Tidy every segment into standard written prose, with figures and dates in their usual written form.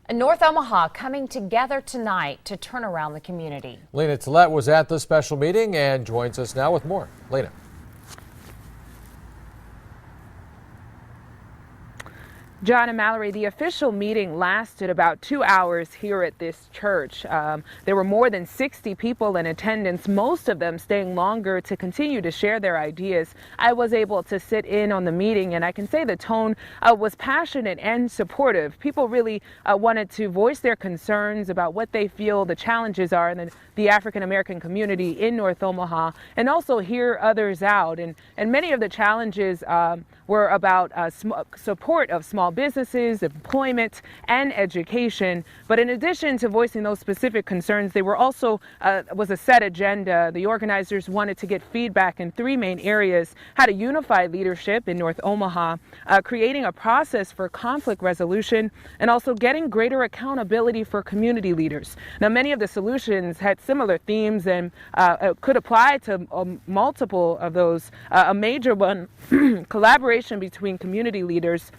And North Omaha coming together tonight to turn around the community. Lena Tillett was at the special meeting and joins us now with more. Lena. John and Mallory, the official meeting lasted about 2 hours here at this church. There were more than 60 people in attendance, most of them staying longer to continue to share their ideas. I was able to sit in on the meeting, and I can say the tone was passionate and supportive. People really wanted to voice their concerns about what they feel the challenges are in the African American community in North Omaha, and also hear others out. And many of the challenges were about support of small businesses, employment, and education. But in addition to voicing those specific concerns, they were also was a set agenda. The organizers wanted to get feedback in 3 main areas: how to unify leadership in North Omaha, creating a process for conflict resolution, and also getting greater accountability for community leaders. Now, many of the solutions had similar themes and could apply to multiple of those. A major one, collaboration between community leaders.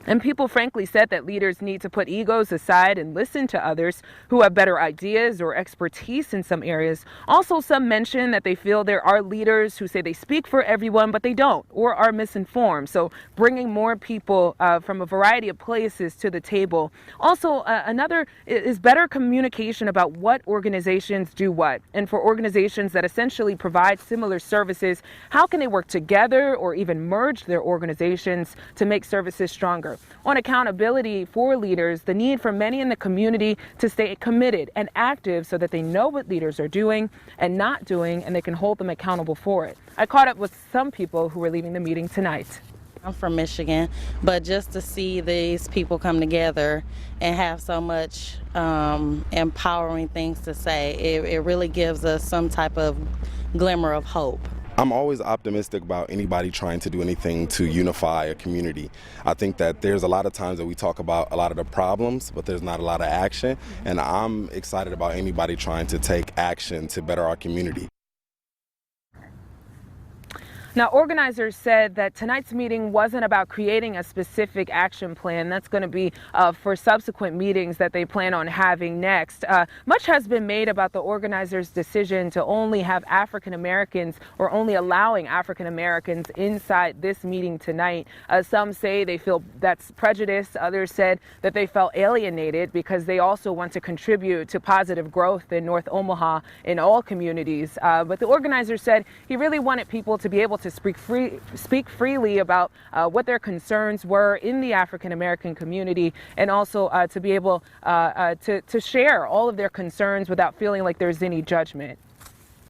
And people frankly said that leaders need to put egos aside and listen to others who have better ideas or expertise in some areas. Also, some mention that they feel there are leaders who say they speak for everyone, but they don't, or are misinformed. So bringing more people from a variety of places to the table. Also, another is better communication about what organizations do what. And for organizations that essentially provide similar services, how can they work together or even merge their organizations to make services stronger? On accountability for leaders, the need for many in the community to stay committed and active so that they know what leaders are doing and not doing, and they can hold them accountable for it. I caught up with some people who were leaving the meeting tonight. I'm from Michigan, but just to see these people come together and have so much empowering things to say, it really gives us some type of glimmer of hope. I'm always optimistic about anybody trying to do anything to unify a community. I think that there's a lot of times that we talk about a lot of the problems, but there's not a lot of action. And I'm excited about anybody trying to take action to better our community. Now, organizers said that tonight's meeting wasn't about creating a specific action plan. That's going to be for subsequent meetings that they plan on having next. Much has been made about the organizers' decision to only have African Americans, or only allowing African Americans inside this meeting tonight. Some say they feel that's prejudice. Others said that they felt alienated because they also want to contribute to positive growth in North Omaha in all communities. But the organizer said he really wanted people to be able to speak freely about what their concerns were in the African American community, and also to be able to share all of their concerns without feeling like there's any judgment.